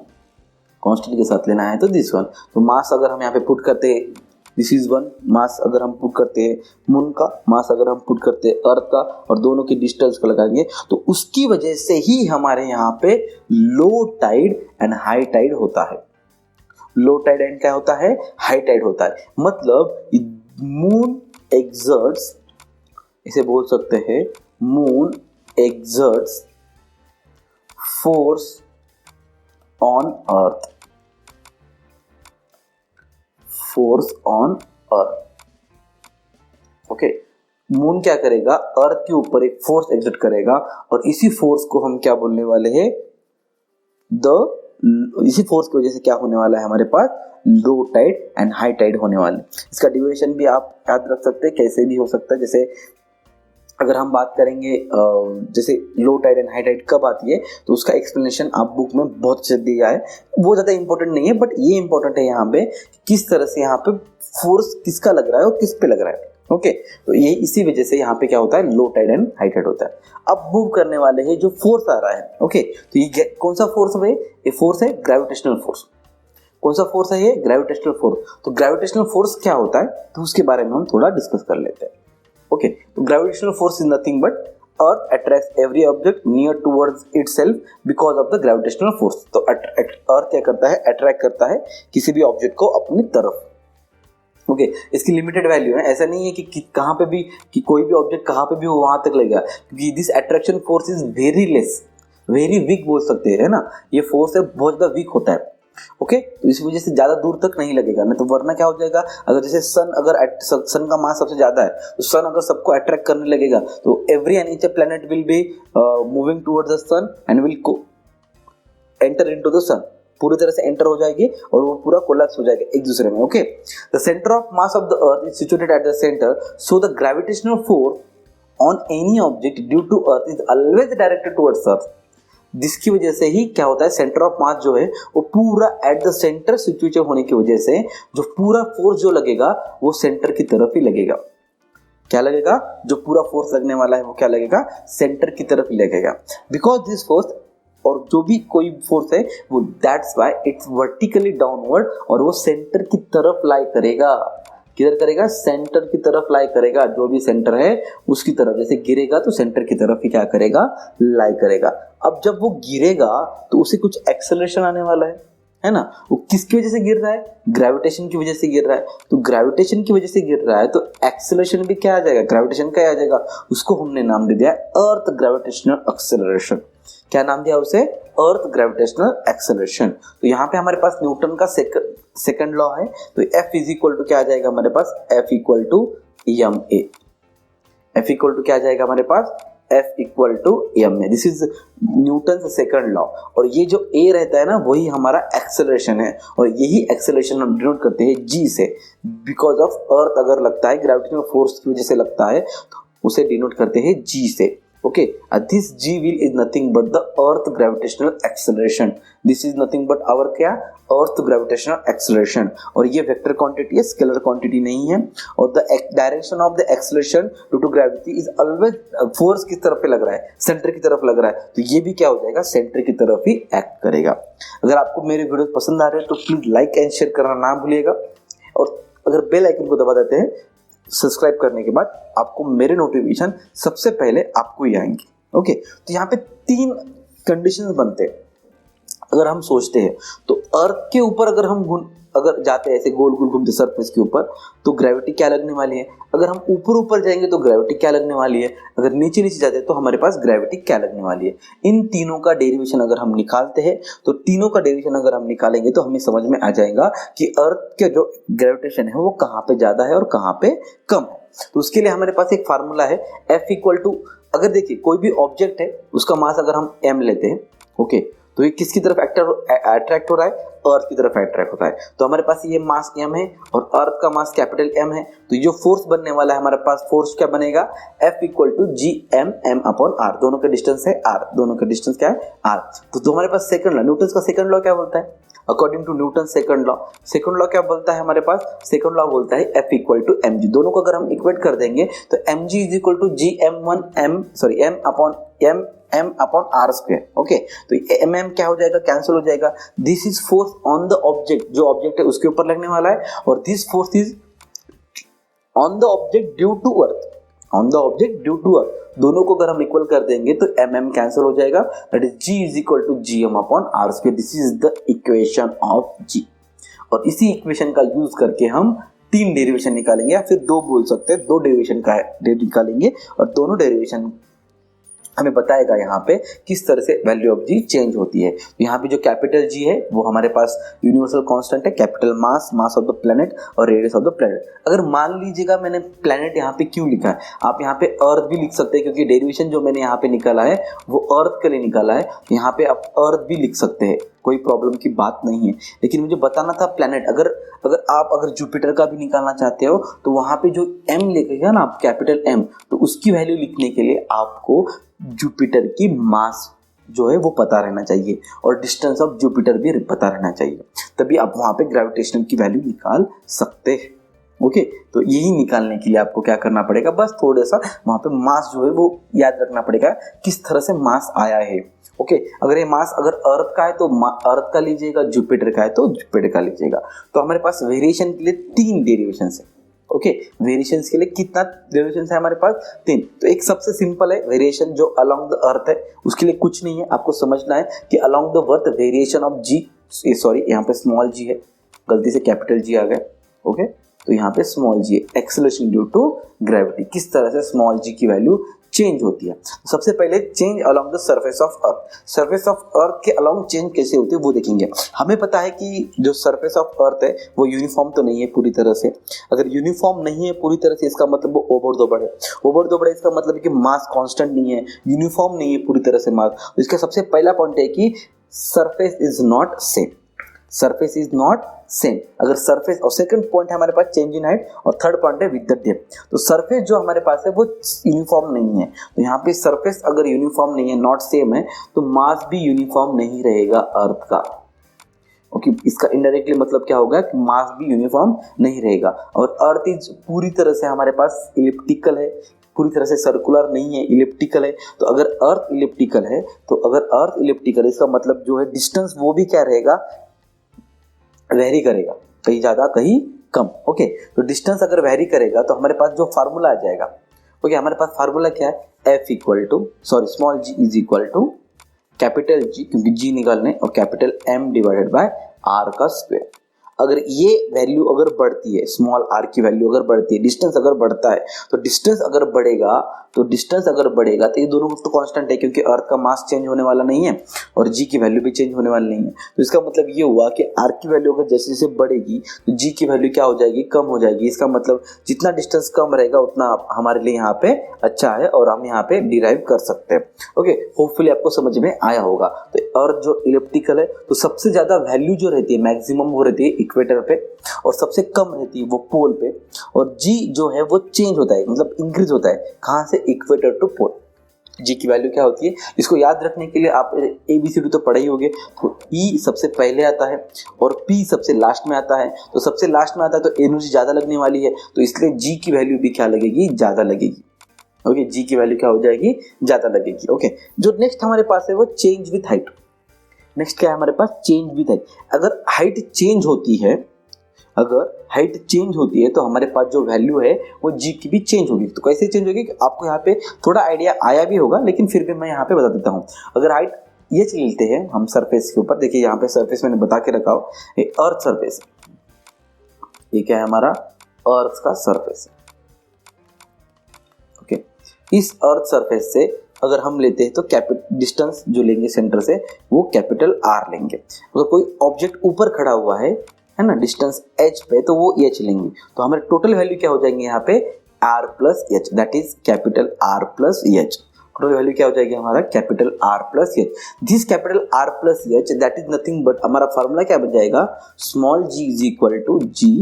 कांस्टेंट के साथ लेना है तो दिस वन. तो मास अगर हम यहाँ पे पुट करते हैं, दिस इज वन मास अगर हम पुट करते हैं मून का, मास अगर हम पुट करते हैं अर्थ का, और दोनों की डिस्टेंस को लगाएंगे, तो उसकी वजह से ही हमारे यहाँ पे low tide and high tide होता है. लो टाइड एंड क्या होता है, हाई टाइड होता है. मतलब मून एक्सर्ट्स, इसे बोल सकते हैं moon exerts force on earth, force on earth. Okay, moon क्या करेगा, अर्थ के ऊपर एक फोर्स एक्सर्ट करेगा, और इसी फोर्स को हम क्या बोलने वाले हैं, इसी फोर्स की वजह से क्या होने वाला है, हमारे पास low tide and high tide होने वाले. इसका ड्यूरेशन भी आप याद रख सकते हैं, कैसे भी हो सकता है. जैसे अगर हम बात करेंगे जैसे low tide and high tide कब आती है, तो उसका एक्सप्लेनेशन आप बुक में बहुत अच्छे दिया है, वो ज़्यादा इंपॉर्टेंट नहीं है, बट ये इंपॉर्टेंट है यहाँ पे किस तरह से यहाँ पे फोर्स किसका लग रहा है और किस पे लग रहा है. ओके, तो ये इसी वजह से यहाँ पे क्या होता है, low tide and high tide होता है. अब मूव करने वाले हैं जो फोर्स आ रहा है. ओके, तो ये कौन सा फोर्स है, ये फोर्स है ग्रेविटेशनल फोर्स. कौन सा फोर्स है ये, ग्रेविटेशनल फोर्स. तो ग्रेविटेशनल फोर्स क्या होता है, तो उसके बारे में हम थोड़ा डिस्कस कर लेते हैं. ओके, तो gravitational force is nothing but earth attracts every object near towards itself because of the gravitational force. तो अर्थ क्या करता है, अट्रैक्ट करता है किसी भी ऑब्जेक्ट को अपनी तरफ. ओके, इसकी लिमिटेड वैल्यू है, ऐसा नहीं है कि कहाँ पे भी, कि कोई भी ऑब्जेक्ट कहाँ पे भी हो वहां तक लगेगा, क्योंकि this attraction force is very less, very weak बोल सकते हैं ना, ये फोर्स है बहुत ज्यादा वीक होता है. ओके, तो इस वजह से ज्यादा दूर तक नहीं लगेगा ना, तो वरना क्या हो जाएगा, अगर जैसे सन का मास सबसे ज्यादा है, तो सन अगर सबको अट्रैक्ट करने लगेगा, तो every and each planet will be moving towards the sun and will enter into the sun, पूरी तरह से एंटर हो जाएगी और वो पूरा कोलैप्स हो जाएगा एक दूसरे में. Okay, the centre of mass of the earth is situated at the centre, so the gravitational force on any object due to earth is always directed towards earth. जिसकी वजह से ही क्या होता है, सेंटर ऑफ मास जो है वो पूरा एट द सेंटर सिचुएटेड होने की वजह से जो पूरा फोर्स जो लगेगा वो सेंटर की तरफ ही लगेगा. क्या लगेगा, जो पूरा फोर्स लगने वाला है वो क्या लगेगा, सेंटर की तरफ ही लगेगा, बिकॉज दिस फोर्स, और जो भी कोई फोर्स है वो that's why it's vertically downward, और वो सेंटर की तरफ लाई करेगा। किधर करेगा, सेंटर की तरफ लाई करेगा, जो भी सेंटर है उसकी तरफ, जैसे गिरेगा तो सेंटर की तरफ ही क्या करेगा, लाई करेगा। अब जब वो गिरेगा तो उसे कुछ एक्सेलरेशन आने वाला है ना, वो किसकी वजह से गिर रहा है, ग्रेविटेशन की वजह से गिर रहा है, तो ग्रेविटेशन की वजह से गिर रहा है तो एक्सेलरेशन भी क्या आ जाएगा, ग्रेविटेशन का आ जाएगा, उसको हमने नाम दे दिया अर्थ ग्रेविटेशनल एक्सेलरेशन। क्या नाम दिया उसे, अर्थ ग्रेविटेशनल एक्सेलरेशन। तो यहाँ पे हमारे पास न्यूटन का सेकंड लॉ है, तो F इज इक्वल टू क्या आ जाएगा हमारे पास, F equal to M A, F equal to क्या आ जाएगा हमारे पास, F equal to M A. This is Newton second law, और ये जो A रहता है ना वही हमारा एक्सेलरेशन है, और यही एक्सेलरेशन हम डिनोट करते हैं G से, बिकॉज ऑफ अर्थ अगर लगता है ग्रेविटेशनल फोर्स की वजह से लगता है तो उसे डिनोट करते हैं G से। Okay, this G wheel is nothing but the earth gravitational acceleration. This is nothing but our क्या, earth gravitational acceleration, और ये वेक्टर क्वांटिटी है, स्केलर क्वांटिटी नहीं है, और the direction of the acceleration due to gravity is always force किस तरफ पे लग रहा है, सेंटर की तरफ लग रहा है, तो ये भी क्या हो जाएगा, सेंटर की तरफ ही एक्ट करेगा। अगर आपको मेरे वीडियो पसंद आ रहे हैं तो प्लीज लाइक एंड शेयर करना ना भूलिएगा, और अगर बेल आइकन को दबा देते हैं सब्सक्राइब करने के बाद आपको मेरे नोटिफिकेशन सबसे पहले आपको ही आएंगे। ओके, तो यहाँ पे 3 कंडीशंस बनते हैं। अगर हम सोचते हैं तो अर्थ के ऊपर अगर हम अगर जाते हैं ऐसे गोल गोल घूमते सरफेस के ऊपर तो ग्रेविटी क्या लगने वाली है, अगर हम ऊपर ऊपर जाएंगे तो ग्रेविटी क्या लगने वाली है, अगर नीचे नीचे जाते हैं तो हमारे पास ग्रेविटी क्या लगने वाली है। इन तीनों का डेरिवेशन अगर हम निकालते हैं तो तीनों का डेरिवेशन अगर हम निकालेंगे तो हमें समझ में आ जाएगा कि अर्थ के जो ग्रेविटेशन है वो कहाँ पे ज्यादा है और कहाँ पे कम है। तो उसके लिए हमारे पास एक फार्मूला है, F इक्वल टू, अगर देखिए कोई भी ऑब्जेक्ट है उसका मास अगर हम m लेते हैं, ओके, तो ये किसकी तरफ अट्रैक्ट हो रहा है, अर्थ की तरफ अट्रैक्ट होता है, तो हमारे पास ये मास m है और अर्थ का मास कैपिटल M है, तो जो फोर्स बनने वाला है हमारे पास, फोर्स क्या बनेगा, F equal to G M M upon R, दोनों का डिस्टेंस है r, दोनों का डिस्टेंस क्या है r। तो हमारे पास सेकंड लॉ, न्यूटन का सेकंड लॉ क्या बोलता है, according to Newton second law क्या बोलता है हमारे पास, सेकंड लॉ बोलता है F equal to M G, दोनों को अगर हम इक्वेट कर देंगे तो M G is equal to G M upon R square. Okay, तो एम एम क्या हो जाएगा, कैंसिल हो जाएगा, this is force on the object, जो ऑब्जेक्ट है उसके ऊपर लगने वाला है, और this force is on the object due to earth, on the object due to earth. दोनों को अगर हम इक्वल कर देंगे तो एम एम कैंसिल हो जाएगा, that is G is equal to G M upon R square. This is the equation of G, और इसी इक्वेशन का यूज करके हम 3 डेरिवेशन निकालेंगे, या फिर 2 बोल सकते हैं, 2 डेरिवेशन का निकालेंगे, और दोनों डेरिवेशन हमें बताएगा यहाँ पे किस तरह से वैल्यू ऑफ जी चेंज होती है। तो यहाँ पे जो कैपिटल जी है वो हमारे पास यूनिवर्सल कांस्टेंट है, capital mass of the planet और रेडियस ऑफ द प्लेनेट। अगर मान लीजिएगा मैंने प्लेनेट यहाँ पे क्यों लिखा है, आप यहाँ पे अर्थ भी लिख सकते हैं, क्योंकि डेरिवेशन जो मैंने यहाँ पे निकाला है वो अर्थ के लिए निकाला है, यहाँ पे आप अर्थ भी लिख सकते हैं, कोई प्रॉब्लम की बात नहीं है। लेकिन मुझे बताना था प्लेनेट, अगर जुपिटर का भी निकालना चाहते हो तो वहाँ पे जो m लिखेगा ना आप, कैपिटल M, तो उसकी वैल्यू लिखने के लिए आपको जुपिटर की मास जो है वो पता रहना चाहिए, और डिस्टेंस ऑफ जुपिटर भी पता रहना चाहिए, तभी आप वहाँ पे ग्रेविटेशन की वैल्यू निकाल सकते हैं। ओके, तो यही निकालने के लिए आपको क्या करना पड़ेगा, बस थोड़ा सा वहाँ पे मास जो है वो याद रखना पड़ेगा, किस तरह से मास आया है। ओके, अगर ये मास अगर अर्थ का है तो अर्थ का लीजिएगा, जुपिटर का है तो जुपिटर का लीजिएगा। तो हमारे पास वेरिएशन के लिए 3 डेरिवेशन है। ओके, वेरिएशन के लिए कितना डेरिवेशन है हमारे पास, 3। तो एक सबसे सिंपल है वेरिएशन जो अलोंग द अर्थ है, उसके लिए कुछ नहीं है, आपको समझना है कि along the earth variation of G, sorry यहाँ पे स्मॉल जी है, गलती से कैपिटल जी आ गया। ओके, तो यहाँ पे स्मॉल जी है, एक्सेलरेशन ड्यू टू ग्रेविटी, किस तरह से स्मॉल जी की वैल्यू चेंज होती है। सबसे पहले change along the surface of earth, surface of earth के अलोंग चेंज कैसे होती है वो देखेंगे। हमें पता है कि जो सरफेस ऑफ अर्थ है वो यूनिफॉर्म तो नहीं है पूरी तरह से, अगर यूनिफॉर्म नहीं है पूरी तरह से इसका मतलब वो ओवर दोबड़ है, ओवर दोबड़ इसका मतलब है कि मास कांस्टेंट नहीं है, यूनिफॉर्म नहीं है पूरी तरह से मास। तो इसका सबसे पहला पॉइंट है कि surface is not same, surface is not same, अगर सरफेस, और सेकंड पॉइंट है हमारे पास चेंज इन हाइट, और थर्ड पॉइंट है विद द डेप्थ। तो सरफेस जो हमारे पास है वो यूनिफॉर्म नहीं है, तो यहाँ पे सरफेस अगर यूनिफॉर्म नहीं है, नॉट सेम है, तो मास भी यूनिफॉर्म नहीं रहेगा अर्थ का। ओके, इसका इनडायरेक्टली मतलब क्या होगा कि मास भी यूनिफॉर्म नहीं रहेगा। और अर्थ इज पूरी तरह से हमारे पास इलिप्टिकल है, पूरी तरह से सर्कुलर नहीं है, इलिप्टिकल है। तो अगर अर्थ इलिप्टिकल है, तो अगर अर्थ इलिप्टिकल इसका मतलब जो है डिस्टेंस वो भी क्या रहेगा, वेरी करेगा, कहीं ज्यादा कहीं कम। ओके, तो डिस्टेंस अगर वेरी करेगा तो हमारे पास जो फार्मूला आ जाएगा, ओके, हमारे पास फार्मूला क्या है, F equal to small G is equal to capital G, क्योंकि जी निकालने, और capital M divided by R का स्क्वायर। अगर ये वैल्यू अगर बढ़ती है, स्मॉल आर की वैल्यू अगर बढ़ती है, डिस्टेंस अगर बढ़ता है, तो डिस्टेंस अगर बढ़ेगा तो ये दोनों तो कांस्टेंट है, क्योंकि अर्थ का मास चेंज होने वाला नहीं है और जी की वैल्यू भी चेंज होने वाली नहीं है। तो इसका मतलब ये हुआ कि आर की वैल्यू अगर जैसे जैसे बढ़ेगी तो जी की वैल्यू क्या हो जाएगी, कम हो जाएगी। इसका मतलब जितना डिस्टेंस कम रहेगा उतना हमारे लिए यहाँ पे अच्छा है और हम यहाँ पे डिराइव कर सकते हैं। ओके, होपफुली आपको समझ में आया होगा। तो अर्थ जो इलिप्टिकल है, तो सबसे ज्यादा वैल्यू जो रहती है मैक्सिमम वो रहती है इक्वेटर पे, और सबसे कम रहती है वो पोल पे। और जी जो है वो चेंज होता है, मतलब इंक्रीज होता है, कहाँ से, इक्वेटर टू पोल। जी की वैल्यू क्या होती है, इसको याद रखने के लिए आप ABCD तो पढ़े ही होंगे। तो ई सबसे पहले आता है और पी सबसे लास्ट में आता है। तो सबसे लास्ट में आता है तो एनर्जी ज्यादा लगने वाली है, तो इसलिए जी की वैल्यू भी क्या लगेगी, ज्यादा लगेगी। ओके, जी की वैल्यू क्या हो जाएगी, ज्यादा लगेगी। ओके, जो नेक्स्ट हमारे पास है वो चेंज विथ हाइट। नेक्स्ट क्या है हमारे पास, चेंज विथ हाइट। अगर हाइट चेंज होती है, तो हमारे पास जो वैल्यू है वो जी की भी चेंज होगी। तो कैसे चेंज होगी, आपको यहाँ पे थोड़ा आइडिया आया भी होगा, लेकिन फिर भी मैं यहाँ पे बता देता हूँ। अगर हाइट ये लेते हैं हम सरफेस के ऊपर, देखिए यहाँ पे सरफेस मैंने बता के रखा हो, ये अर्थ सरफेस, ये क्या है हमारा, अर्थ का सरफेस। ओके, इस अर्थ सरफेस से अगर हम लेते हैं तो डिस्टेंस जो लेंगे सेंटर से वो कैपिटल आर लेंगे। अगर कोई ऑब्जेक्ट ऊपर खड़ा हुआ है ना, डिस्टेंस h पे, तो वो h लेंगे। तो हमारे टोटल वैल्यू क्या हो जाएंगे यहाँ पे, r plus H, that is capital R plus H. Total value क्या हो जाएगी हमारा, capital R plus H. This capital R plus H that is nothing but, हमारा फॉर्मूला क्या बन जाएगा, small g is equal to G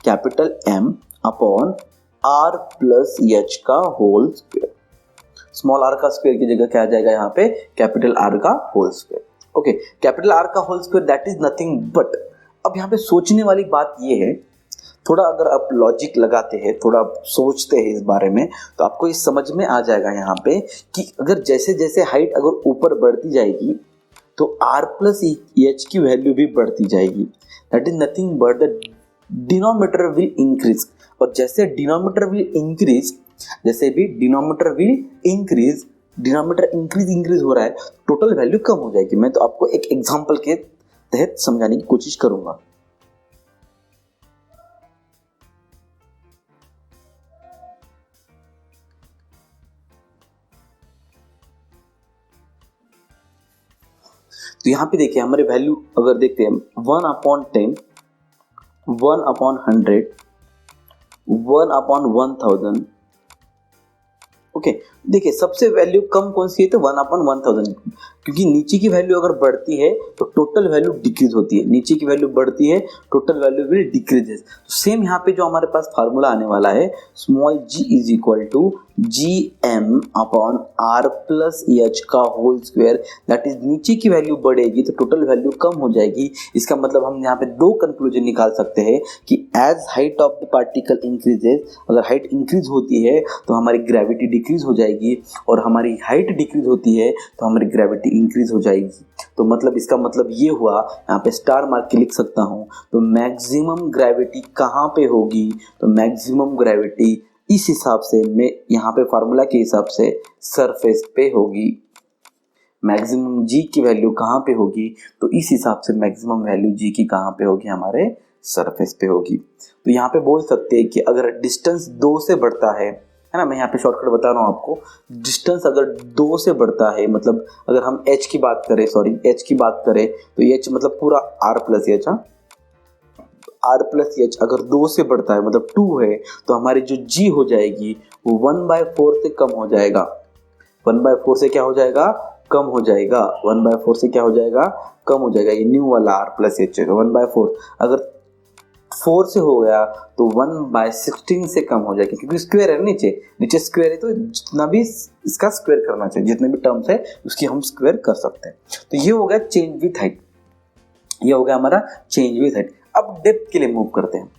capital M upon R plus H का whole square. Small r का स्क्वायर की जगह क्या आ जाएगा यहाँ पे, कैपिटल R का whole square. Okay, capital R का whole square that is nothing but, अब यहाँ पे सोचने वाली बात ये है, थोड़ा अगर आप लॉजिक लगाते हैं, थोड़ा सोचते हैं इस बारे में, तो आपको ये समझ में आ जाएगा यहाँ पे कि अगर जैसे जैसे हाइट अगर ऊपर बढ़ती जाएगी तो r प्लस एच की वैल्यू भी बढ़ती जाएगी। That is nothing but the denominator will increase. और जैसे denominator will increase, denominator increase हो रहा है, टोटल वैल्यू कम हो जाएगी। मैं तो आपको एक एग्जांपल के तहत समझाने की कोशिश करूंगा। तो यहां पे देखिए हमारे वैल्यू अगर देखते हैं 1/10, 1/100, 1/1000। ओके, देखिए सबसे वैल्यू कम कौन सी है, तो 1/1000, क्योंकि नीचे की वैल्यू अगर बढ़ती है तो टोटल वैल्यू डिक्रीज होती है, नीचे की वैल्यू बढ़ती है, टोटल वैल्यू विल डिक्रीजेस। तो सेम यहाँ पे जो हमारे पास फार्मूला आने वाला है, small g is equal to G M upon R plus H का होल स्क्वायर। दैट इज नीचे की वैल्यू बढ़ेगी तो टोटल वैल्यू कम हो जाएगी। इसका मतलब हम यहाँ पे दो कंक्लूजन निकाल सकते हैं कि as height of the particle increases, अगर हाइट इंक्रीज होती है तो हमारी ग्रेविटी डिक्रीज हो जाएगी, और हमारी हाइट डिक्रीज होती है तो हमारी ग्रेविटी इंक्रीज हो जाएगी। तो मतलब इसका मतलब ये हुआ, यहाँ पे स्टार मार्क के लिख सकता हूँ, तो मैक्सिमम ग्रेविटी कहाँ पे होगी, तो मैक्सिमम ग्रेविटी इस हिसाब से, मैं यहाँ पे फार्मूला के हिसाब से सरफेस पे होगी। मैक्सिमम जी की वैल्यू कहाँ पे होगी, तो इस हिसाब से मैक्सिमम वैल्यू जी की कहाँ पे होगी, हमारे सरफेस पे होगी। तो यहाँ पे बोल सकते हैं कि अगर डिस्टेंस 2 से बढ़ता है ना, मैं यहाँ पे शॉर्टकट बता रहा हूँ आपको, डिस्टेंस अगर 2 से बढ़ता है, मतलब अगर हम h की बात करें, तो h मतलब पूरा r plus H, r plus H अगर 2 से बढ़ता है मतलब 2 है, तो हमारी जो g हो जाएगी वो 1/4 से कम हो जाएगा। 1/4 से क्या हो जाएगा, कम हो जाएगा। 1/4 से क्या हो जाएगा, कम हो जाएगा। ये न्यू वाला r प्लस एच है 1/4, अगर 4 से हो गया तो 1/16 से कम हो जाएगा, क्योंकि स्क्वायर है नीचे स्क्वायर है, तो जितना भी इसका स्क्वायर करना चाहिए, जितने भी टर्म्स है उसकी हम स्क्वायर कर सकते हैं। तो ये हो गया चेंज विथ हाइट। ये हो गया हमारा चेंज विद हाइट। अब डेप्थ के लिए मूव करते हैं।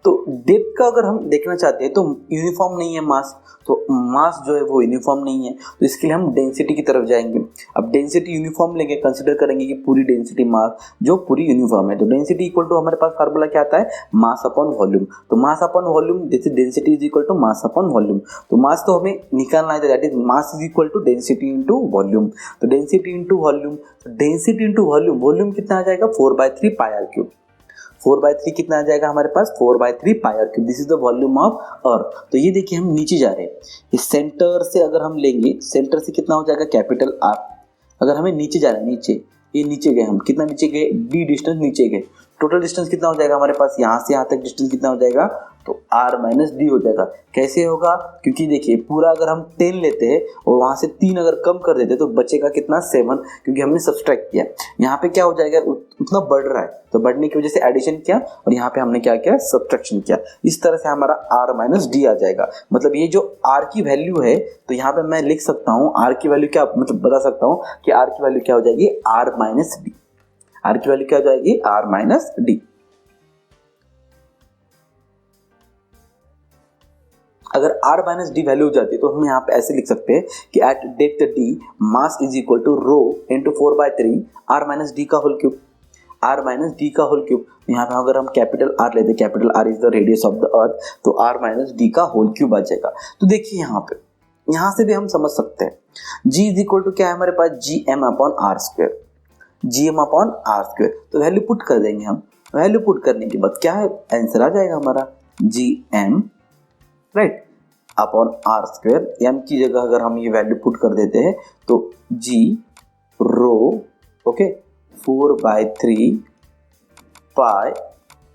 तो डेप्थ का अगर हम देखना चाहते हैं तो यूनिफॉर्म नहीं है मास, तो मास जो है वो यूनिफॉर्म नहीं है, तो इसके लिए हम डेंसिटी की तरफ जाएंगे। अब डेंसिटी यूनिफॉर्म लेंगे, कंसिडर करेंगे कि पूरी डेंसिटी मास जो पूरी यूनिफॉर्म है, तो डेंसिटी इक्वल टू हमारे पास फार्मूला क्या आता है, मास अपॉन वॉल्यूम। तो मास अपॉन वॉल्यूम, जैसे density is equal to mass upon volume, तो मास तो हमें निकालना है, that is mass is equal to density into volume. तो density into volume, density into volume, volume कितना आ जाएगा 4/3 पाई आर क्यूब। 4/3 कितना आ जाएगा हमारे पास, 4/3 pi r cube. This is the volume of earth. तो ये देखिए हम नीचे जा रहे हैं, इस सेंटर से अगर हम लेंगे, सेंटर से कितना हो जाएगा कैपिटल आर। अगर हमें नीचे जाना है, नीचे, ये नीचे गए हम, कितना नीचे गए, डी डिस्टेंस नीचे गए, टोटल डिस्टेंस कितना हो जाएगा हमारे पास, यहाँ से यहाँ तक डिस्टेंस कितना हो जाएगा, तो r माइनस डी हो जाएगा। कैसे होगा, क्योंकि देखिए पूरा अगर हम 10 लेते हैं और वहाँ से 3 अगर कम कर देते तो बचेगा कितना 7, क्योंकि हमने सब्सट्रैक्ट किया। यहाँ पे क्या हो जाएगा, उतना बढ़ रहा है, तो बढ़ने की वजह से एडिशन किया और यहाँ पे हमने क्या किया, सब्सट्रैक्शन किया। इस तरह से हमारा r माइनस डी आ जाएगा। मतलब ये जो r की वैल्यू है, तो यहाँ पे मैं लिख सकता हूँ r की वैल्यू क्या, मतलब बता सकता हूँ कि r की वैल्यू क्या हो जाएगी, r माइनस डी। r की वैल्यू क्या हो जाएगी, r माइनस डी। अगर r माइनस डी वैल्यू हो जाती है तो हम यहाँ पे ऐसे लिख सकते हैं कि at depth d mass is equal to rho into 4/3 r minus D का whole cube. r minus D का होल क्यूब, यहाँ पे अगर हम कैपिटल R लेते, capital R is the radius of the earth, तो r माइनस डी का whole cube आ जाएगा। तो देखिए यहाँ पे, यहाँ से भी हम समझ सकते हैं g इज इक्वल टू क्या है हमारे पास, G M upon R square, G M upon R square. तो वैल्यू पुट कर देंगे हम, वैल्यू पुट करने के बाद क्या है, आंसर आ जाएगा हमारा G M, right, upon R square. M की जगह अगर हम ये वैल्यू पुट कर देते हैं तो जी रो, ओके, 4/3 पाई।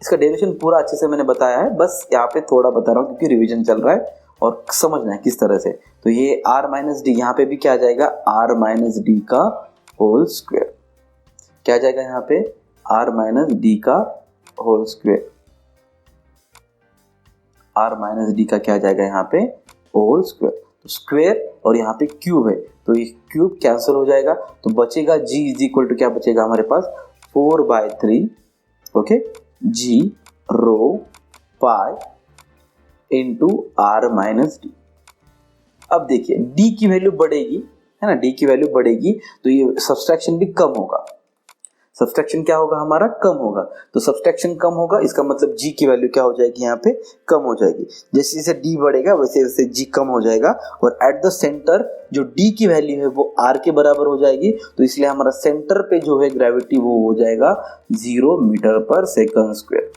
इसका डेरिवेशन पूरा अच्छे से मैंने बताया है, बस यहाँ पे थोड़ा बता रहा हूँ क्योंकि रिवीजन चल रहा है और समझना है किस तरह से। तो ये आर माइनस डी, यहाँ पे भी क्या आ जाएगा, आर माइनस डी का होल स्क्वेयर। क्या आ जाएगा यहाँ पे, आर माइनस डी का whole square. r minus D का क्या आ जाएगा यहाँ पे, होल स्क्वायर। तो स्क्वायर और यहाँ पे क्यूब है, तो ये क्यूब कैंसिल हो जाएगा, तो बचेगा g इज इक्वल टू क्या बचेगा हमारे पास, 4/3, okay, g rho pi into r minus d. अब देखिए d की वैल्यू बढ़ेगी, है ना, d की वैल्यू बढ़ेगी तो ये सब्सट्रैक्शन भी कम होगा। सब्सट्रैक्शन क्या होगा हमारा, कम होगा। तो सब्सट्रैक्शन कम होगा, इसका मतलब g की वैल्यू क्या हो जाएगी, यहाँ पे कम हो जाएगी। जैसे जैसे d बढ़ेगा वैसे वैसे g कम हो जाएगा, और एट द सेंटर जो d की वैल्यू है वो r के बराबर हो जाएगी। तो इसलिए हमारा सेंटर पे जो है ग्रेविटी वो हो जाएगा 0 मीटर पर सेकंड स्क्वायर,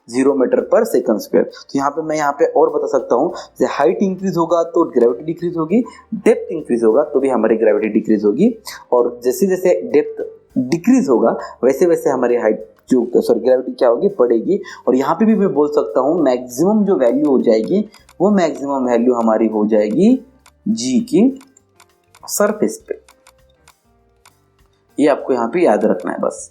0 मीटर पर सेकंड स्क्वायर। तो यहाँ पे मैं यहाँ पे और बता सकता हूँ, जैसे हाइट इंक्रीज होगा तो ग्रेविटी डिक्रीज होगी, डेप्थ इंक्रीज होगा तो भी हमारी ग्रेविटी डिक्रीज होगी, और जैसे जैसे डेप्थ डिक्रीज होगा वैसे वैसे हमारी हाइट जो सॉरी ग्रेविटी क्या होगी, बढ़ेगी। और यहाँ पे भी मैं बोल सकता हूँ मैक्सिमम जो वैल्यू हो जाएगी वो मैक्सिमम वैल्यू हमारी हो जाएगी जी की सरफेस पे। ये आपको यहाँ पे याद रखना है बस,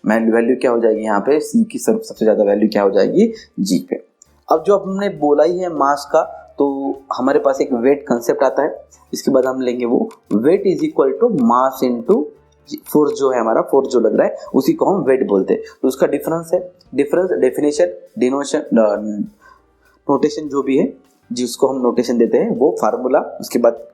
वैल्यू क्या हो जाएगी यहाँ पे, सी की सबसे ज्यादा वैल्यू क्या हो जाएगी, जी पे। अब जो हमने बोला ही है मास का, तो हमारे पास एक वेट कंसेप्ट आता है, इसके बाद हम लेंगे वो weight is equal to mass into force. जो है हमारा फोर्स जो लग रहा है उसी को हम वेट बोलते हैं। तो उसका डिफरेंस है, डिफरेंस डेफिनेशन डिनोशन नोटेशन जो भी है जिसको हम नोटेशन देते हैं वो फार्मूला, उसके बाद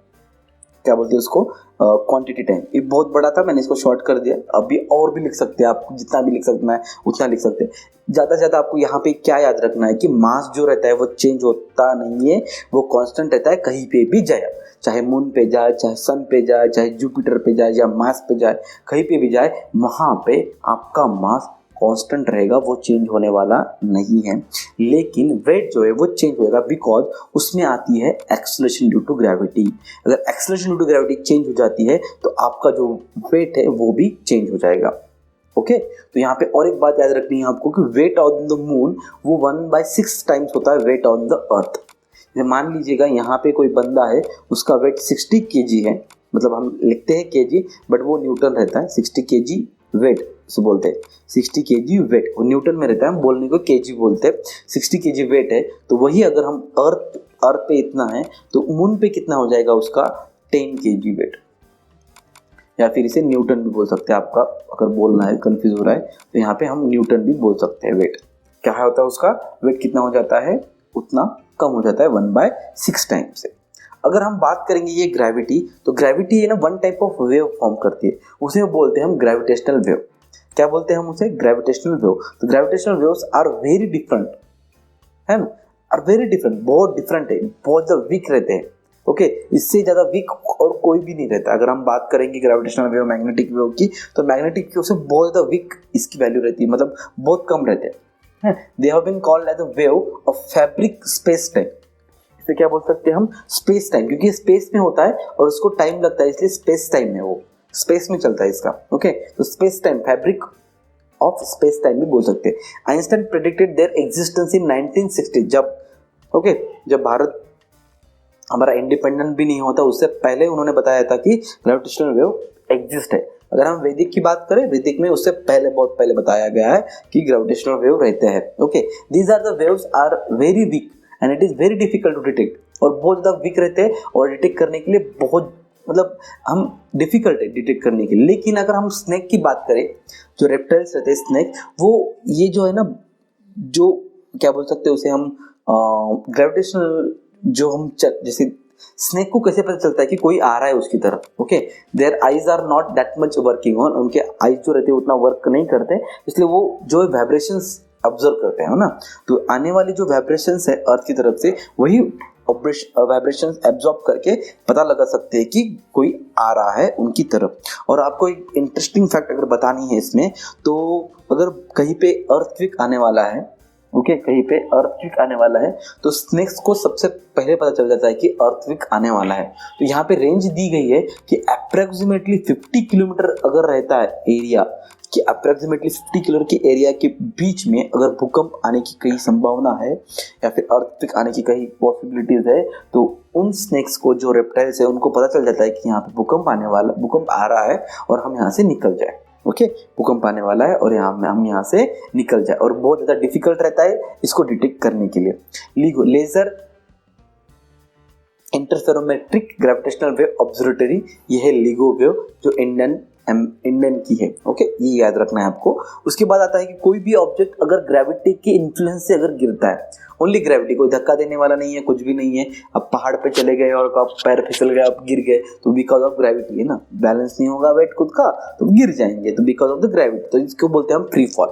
क्या बोलते हैं उसको, क्वांटिटी टाइम। ये बहुत बड़ा था, मैंने इसको शॉर्ट कर दिया। अभी और भी लिख सकते हैं आप, जितना भी लिख सकते हैं उतना लिख सकते हैं। ज़्यादा से ज़्यादा आपको यहाँ पे क्या याद रखना है कि मास जो रहता है वो चेंज होता नहीं है, वो कांस्टेंट रहता है, कहीं पे भी जाए, चाहे मून पे जाए, चाहे सन पे जाए, चाहे जुपिटर पे जाए या मार्स पे जाए, कहीं पे भी जाए वहाँ पे आपका मास कांस्टेंट रहेगा, वो चेंज होने वाला नहीं है। लेकिन वेट जो है वो चेंज होएगा, बिकॉज उसमें आती है एक्सेलरेशन ड्यू टू ग्रेविटी। अगर acceleration due to gravity change हो जाती है तो आपका जो वेट है वो भी चेंज हो जाएगा। ओके, तो यहाँ पे और एक बात याद रखनी है आपको कि वेट ऑन द मून वो 1/6 टाइम्स होता है वेट ऑन द अर्थ। मान लीजिएगा यहाँ पे कोई बंदा है, उसका वेट 60 kg है, मतलब हम लिखते हैं kg बट वो न्यूटन रहता है, 60 kg वेट से बोलते हैं, 60 kg वेट वो न्यूटन में रहता है, हम बोलने को kg बोलते हैं। 60 kg वेट है, तो वही अगर हम अर्थ पे इतना है तो मून पे कितना हो जाएगा उसका 10 kg वेट। या फिर इसे न्यूटन भी बोल सकते हैं। आपका अगर बोलना है, कंफ्यूज हो रहा है, तो यहाँ पे हम न्यूटन भी बोल सकते हैं। वेट क्या होता है उसका, वेट कितना हो जाता है, उतना कम हो जाता है 1/6 टाइम से। अगर हम बात करेंगे ये ग्रेविटी, तो ग्रेविटी है ना one type of wave form करती है, उसे बोलते हैं हम ग्रेविटेशनल वेव। क्या बोलते हैं हम उसे, ग्रेविटेशनल वेव। तो gravitational waves are very different, है ना, आर वेरी डिफरेंट, बहुत डिफरेंट है, बहुत ज़्यादा वीक रहते हैं। ओके, इससे ज़्यादा वीक और कोई भी नहीं रहता। अगर हम बात करेंगे ग्रेविटेशनल वेव, मैग्नेटिक वेव की, तो मैग्नेटिक वेव से बहुत ज़्यादा वीक इसकी वैल्यू रहती है, मतलब बहुत कम रहते हैं। They have been called as a wave of fabric space time. इसे क्या बोल सकते हैं हम, स्पेस टाइम, क्योंकि स्पेस में होता है और उसको टाइम लगता है, इसलिए स्पेस टाइम है, वो स्पेस में चलता है इसका। ओके, तो space time, fabric of space time भी बोल सकते हैं। Einstein predicted there existence in 1960, जब भारत हमारा इंडिपेंडेंट भी नहीं होता, उससे पहले उन्होंने बताया था कि ग्रेविटेशनल वेव एग्जिस्ट है। अगर हम वैदिक की बात करें, वैदिक में उससे पहले, बहुत पहले बताया गया है कि ग्रेविटेशनल वेव रहते हैं। Okay, these are the waves are very weak and it is very difficult to detect, और बहुत ज़्यादा वीक रहते हैं और डिटेक्ट करने के लिए बहुत, मतलब हम डिफिकल्ट है डिटेक्ट करने के लिए। लेकिन अगर हम स्नेक की बात करें, जो रेप्टाइल्स रहते हैं स्नेक, वो ये जो है ना, जो क्या बोल सकते हैं उसे हम, ग्रेविटेशनल जो हम जैसे स्नेक को कैसे पता चलता है कि कोई आ रहा है उसकी तरफ। Okay, their eyes are not that much working on, उनके आईज जो रहते हैं उतना वर्क नहीं करते, इसलिए वो जो वाइब्रेशंस ऑब्जर्व करते हैं ना, तो आने वाली जो वाइब्रेशंस है अर्थ की तरफ से, वही वाइब्रेशंस एब्जॉर्ब करके पता लगा सकते हैं कि कोई आ रहा है उनकी तरफ। और आपको एक इंटरेस्टिंग फैक्ट अगर बतानी है इसमें, तो अगर कहीं पे अर्थक्वेक आने वाला है, ओके, कहीं पे अर्थक्वेक आने वाला है, तो स्नेक्स को सबसे पहले पता चल जाता है कि अर्थक्वेक आने वाला है। तो यहाँ पे रेंज दी गई है कि अप्रोक्सीमेटली 50 किलोमीटर अगर रहता है एरिया, कि अप्रोक्सीमेटली 50 किलोमीटर के एरिया के बीच में अगर भूकंप आने की कई संभावना है या फिर अर्थक्वेक आने की कई पॉसिबिलिटीज है, तो उन स्नेक्स को, जो रेप्टाइल्स है, उनको पता चल जाता है कि यहाँ पे भूकंप आ रहा है और हम यहाँ से निकल जाए। ओके, भूकंप आने वाला है और हम यहाँ से निकल जाए, और बहुत ज़्यादा डिफिकल्ट रहता है इसको डिटेक्ट करने के लिए। Laser interferometric gravitational wave observatory, ये है LIGO वेव, जो इंडियन की है। ओके, ये याद रखना है आपको। उसके बाद आता है कि कोई भी ऑब्जेक्ट अगर ग्रेविटी के इन्फ्लुएंस से अगर गिरता है, ओनली ग्रेविटी, कोई धक्का देने वाला नहीं है, कुछ भी नहीं है, अब पहाड़ पे चले गए और आप पैर फिसल गए, आप गिर गए, तो बिकॉज ऑफ ग्रेविटी है ना, बैलेंस नहीं होगा वेट खुद का, तो गिर जाएंगे, तो बिकॉज ऑफ द ग्रेविटी, तो इसको बोलते हैं हम फ्री फॉल।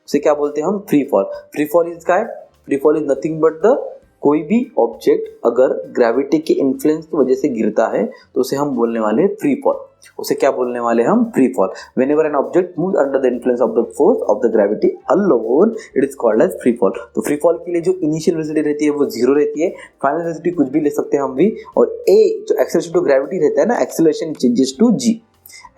उसे क्या बोलते हैं हम, free fall. Free fall is क्या है, free fall is nothing but the, कोई भी ऑब्जेक्ट अगर ग्रेविटी के इन्फ्लुएंस की वजह से गिरता है, तो उसे हम बोलने वाले हैं फ्री फॉल। उसे क्या बोलने वाले हम, free fall. Whenever an object moves under the influence of the force of the gravity alone, it is called as free fall. तो फ्री फॉल के लिए जो इनिशियल वेलोसिटी रहती है वो 0 रहती है, फाइनल वेलोसिटी कुछ भी ले सकते हैं हम भी, और ए जो एक्सेलरेशन टू ग्रेविटी रहता है ना, acceleration changes to G,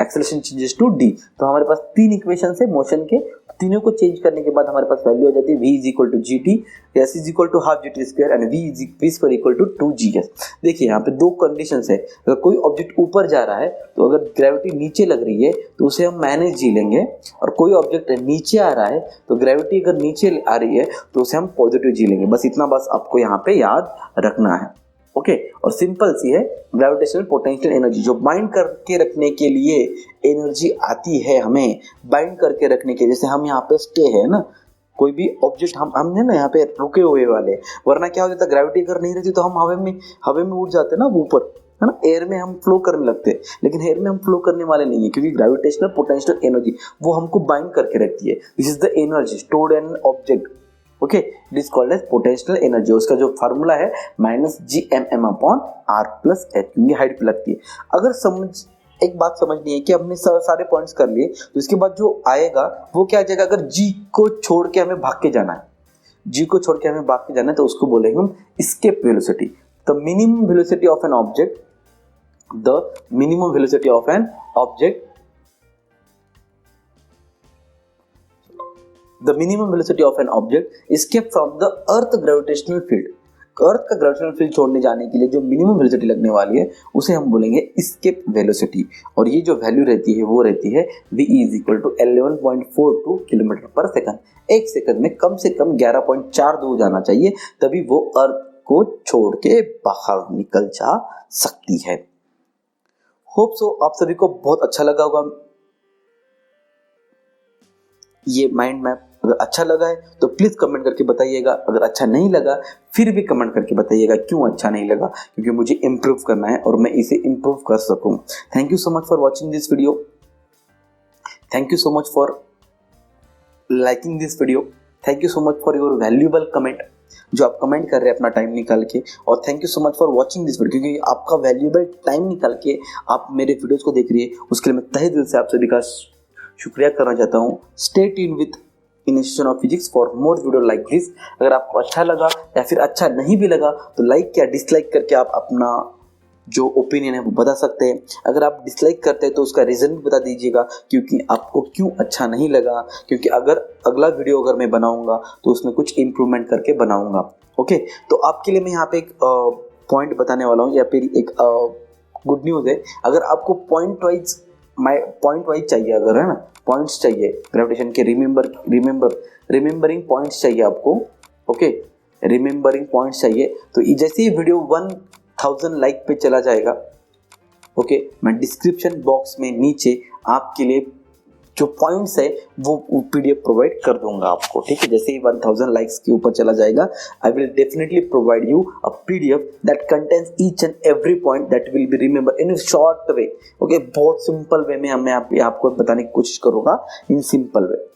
acceleration changes to D. तो हमारे पास 3 इक्वेशन है मोशन के, तीनों को चेंज करने के बाद हमारे पास वैल्यू आ जाती है v is equal to G T, S is equal to half G T square and V square equal to 2gS। देखिए यहाँ पे 2 कंडीशंस है। अगर कोई ऑब्जेक्ट ऊपर जा रहा है, तो अगर ग्रेविटी नीचे लग रही है तो उसे हम माइनस जी लेंगे, और कोई ऑब्जेक्ट नीचे आ रहा है तो ग्रेविटी अगर नीचे आ रही है तो उसे हम पॉजिटिव जी लेंगे। बस इतना बस आपको यहाँ पे याद रखना है। ओके, और सिंपल सी है, ग्रेविटेशनल पोटेंशियल एनर्जी, जो बाइंड करके रखने के लिए एनर्जी आती है हमें, बाइंड करके रखने के, जैसे हम यहाँ पे स्टे है ना, कोई भी ऑब्जेक्ट हम है ना यहाँ पे रुके हुए वाले, वरना क्या हो जाता है, ग्रेविटी अगर नहीं रहती तो हम हवे में उड़ जाते ना ऊपर, है ना, एयर में हम फ्लो करने लगते हैं, लेकिन एयर में हम फ्लो करने वाले नहीं है, क्योंकि ग्रेविटेशनल पोटेंशियल एनर्जी वो हमको बाइंड करके रखती है। This is the energy stored in an object. Okay, it is called as potential energy. उसका जो फार्मूला है -gmm/r + h, क्योंकि हाइट पे लगती है। अगर एक बात समझनी है कि हमने सारे पॉइंट्स कर लिए, तो इसके बाद जो आएगा वो क्या आ जाएगा, अगर g को छोड़ के हमें भाग के जाना है, g को छोड़ के हमें भाग के जाना है, तो उसको बोलेंगे हम escape velocity. The minimum velocity of an object, the minimum velocity of an object, the minimum velocity of an object escape from the earth gravitational field। अर्थ का ग्रेविटेशनल फील्ड छोड़ने जाने के लिए जो मिनिमम वेलोसिटी लगने वाली है उसे हम बोलेंगे एस्केप वेलोसिटी, और ये जो वैल्यू रहती है वो रहती है v is equal to 11.42 kilometre पर सेकंड। एक सेकंड में कम से कम 11.42 जाना चाहिए, तभी वो अर्थ को छोड़ के बाहर निकल जा सकती है। होप सो आप सभी को बहुत अच्छा लगा होगा ये माइंड मैप। अगर अच्छा लगा है तो प्लीज कमेंट करके बताइएगा, अगर अच्छा नहीं लगा फिर भी कमेंट करके बताइएगा क्यों अच्छा नहीं लगा, क्योंकि मुझे इम्प्रूव करना है और मैं इसे इम्प्रूव कर सकूं। Thank you so much for watching this video, thank you so much for liking this video, thank you so much for your valuable comment जो आप कमेंट कर रहे हैं अपना टाइम निकाल के, और thank you so much for watching this video, क्योंकि आपका वैल्यूएबल टाइम निकाल के आप मेरे वीडियोस को देख रही है, उसके लिए मैं तहे दिल से आप सभी का शुक्रिया करना चाहता हूँ। Stay tuned with initiation of physics for more video like this. अगर आपको अच्छा लगा या फिर अच्छा नहीं भी लगा तो लाइक या डिसलाइक करके आप अपना जो ओपिनियन है वो बता सकते हैं। अगर आप डिसलाइक करते हैं तो उसका रीज़न भी बता दीजिएगा क्योंकि आपको क्यों अच्छा नहीं लगा, क्योंकि अगर अगला वीडियो अगर मैं बनाऊंगा तो उसमें कुछ इम्प्रूवमेंट करके बनाऊंगा। ओके, तो आपके लिए मैं यहाँ पे एक पॉइंट बताने वाला हूँ या फिर एक गुड न्यूज़ है। अगर आपको पॉइंट वाइज चाहिए, अगर है ना पॉइंट्स चाहिए ग्रेविटेशन के, रिमेंबरिंग पॉइंट्स चाहिए आपको, ओके रिमेंबरिंग पॉइंट्स चाहिए, तो जैसे ही वीडियो 1000 लाइक पे चला जाएगा, ओके मैं डिस्क्रिप्शन बॉक्स में नीचे आपके लिए जो पॉइंट्स है वो पीडीएफ प्रोवाइड कर दूंगा आपको, ठीक है। जैसे ही 1000 लाइक्स के ऊपर चला जाएगा I will definitely provide you a PDF that contains each and every point that will be remember in short way, okay बहुत सिंपल वे में मैं आपको बताने की कोशिश करूंगा इन सिंपल वे।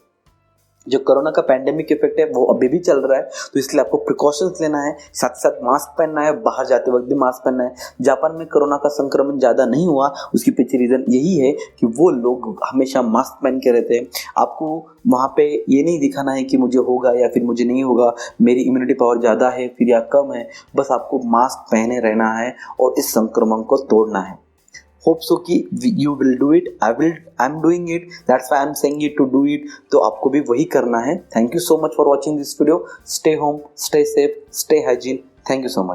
जो कोरोना का पैंडेमिक इफेक्ट है वो अभी भी चल रहा है, तो इसलिए आपको प्रिकॉशंस लेना है, साथ ही साथ मास्क पहनना है, बाहर जाते वक्त भी मास्क पहनना है। जापान में कोरोना का संक्रमण ज़्यादा नहीं हुआ, उसके पीछे रीज़न यही है कि वो लोग हमेशा मास्क पहन के रहते हैं। आपको वहाँ पे ये नहीं दिखाना है कि मुझे होगा या फिर मुझे नहीं होगा, मेरी इम्यूनिटी पावर ज़्यादा है फिर या कम है, बस आपको मास्क पहने रहना है और इस संक्रमण को तोड़ना है। होप सो कि you will do it, I am doing it, that's why I am saying it to do it, तो आपको भी वही करना है। Thank you so much for watching this video, stay home, stay safe, stay hygiene, thank you so much.